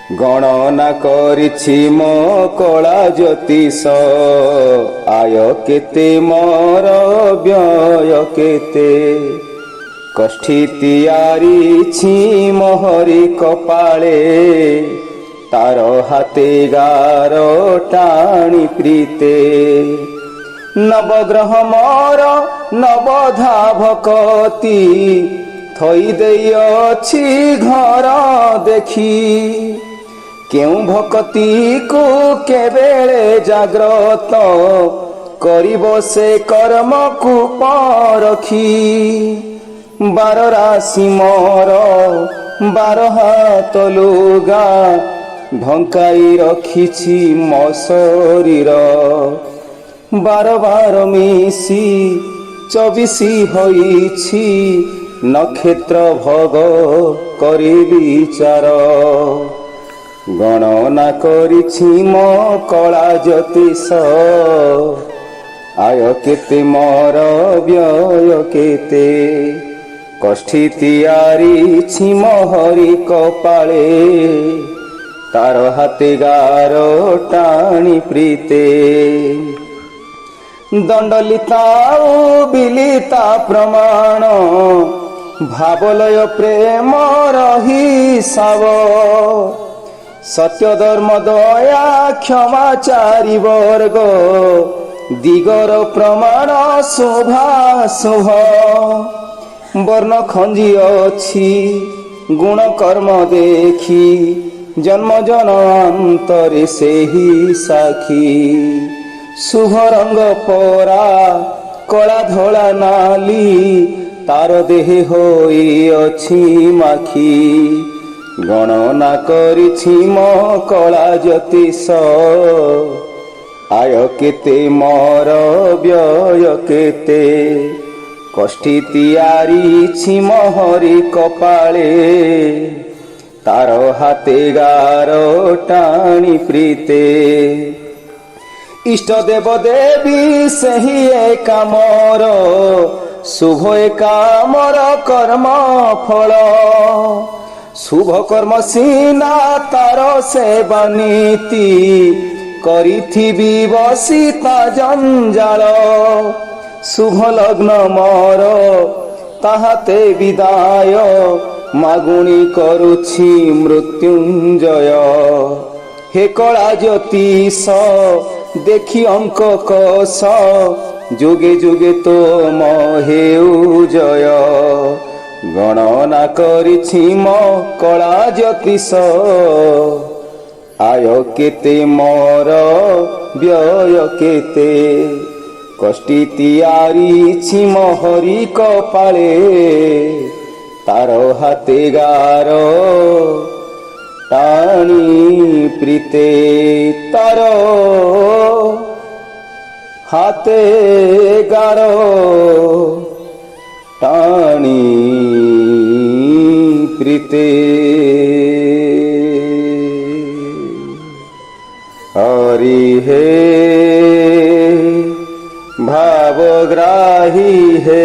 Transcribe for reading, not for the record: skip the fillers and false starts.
ଗଣନା କରିଛି ମୋ କଳା ଜ୍ୟୋତିଷ, ଆୟ କେତେ ମୋର ବ୍ୟୟ କେତେ। କଷ୍ଟି ତିଆରିଛି ମୋହରି କପାଳେ, ତାର ହାତେ ଗାର ଟାଣି ପ୍ରୀତେ। ନବଗ୍ରହ ମୋର ନବଧା ଭକତି, ଥଇ ଦେଇଅଛି ଘର ଦେଖି। କେଉଁ ଭକତିକୁ କେବେଳେ ଜାଗ୍ରତ, କରିବ ସେ କର୍ମକୁ ପରଖି। ବାର ରାଶି ମୋର 12 ହାତ ଲୁଗା, ଢଙ୍କାଇ ରଖିଛି ମୋ ଶରୀର। 12 ମିଶି 24 ହୋଇଛି, ନକ୍ଷତ୍ର ଭୋଗ କରି ବିଚାର। ଗଣନା କରିଛି ମୋ କଳା ଜ୍ୟୋତିଷ, ଆୟ କେତେ ମୋର ବ୍ୟୟ କେତେ। କଷ୍ଟି ତିଆରିଛି ମୋହରି କପାଳେ, ତାର ହାତେ ଗାର ଟାଣି ପ୍ରୀତେ। ଦଣ୍ଡଲିତା ବିଲିତା ପ୍ରମାଣ, ଭାବଲୟ ପ୍ରେମର ହିସାବ। ସତ୍ୟ ଧର୍ମ ଦୟା କ୍ଷମା 4 ବର୍ଗ, ଦିଗର ପ୍ରମାଣ ଶୁଭାଶୁଭ। ବର୍ଣ୍ଣ ଖଞ୍ଜି ଅଛି ଗୁଣ କର୍ମ ଦେଖି, ଜନ୍ମ ଜନ୍ମାନ୍ତରେ ସେହି ସାକ୍ଷୀ। ଶୁଭ ରଙ୍ଗ ପରା କଳା ଧଳା ନାଲି, ତାର ଦେହେ ହୋଇଅଛି ମାଖି। ଗଣନା କରିଛି ମୋ କଳା ଜ୍ୟୋତିଷ, ଆୟ କେତେ ମୋର ବ୍ୟୟ କେତେ। କଷ୍ଟି ତିଆରିଛି ମୋହରି କପାଳେ, ତାର ହାତେ ଗାର ଟାଣି ପ୍ରୀତେ। ଇଷ୍ଟ ଦେବ ଦେବୀ ସେହି ଏକା ମୋର, ଶୁଭ ଏକା ମୋର କର୍ମ ଫଳ। ଶୁଭ କର୍ମ ସିନା ତାର ସେବା ନୀତି, କରିଥିବି ବସିତା ଜଞ୍ଜାଳ। ଶୁଭ ଲଗ୍ନ ମୋର ତାହାତେ ବିଦାୟ, ମାଗୁଣି କରୁଛି ମୃତ୍ୟୁଞ୍ଜୟ। ହେ କଳା ଜ୍ୟୋତିଷ ଦେଖି ଅଙ୍କ କଷ, ଯୁଗେ ଯୁଗେ ତୋମ ହେଉ ଜୟ। ଗଣନା କରିଛି ମୋ କଳା ଜ୍ୟୋତିଷ, ଆୟ କେତେ ମୋର ବ୍ୟୟ କେତେ। କଷ୍ଟି ତିଆରିଛି ମୋହରି କପାଳେ, ତାର ହାତେ ଗାର ଟାଣି ପ୍ରୀତେ। ତାର ହାତେ ଗାର ଟାଣି ପ୍ରୀତେ। हरि हे भावग्राही हे,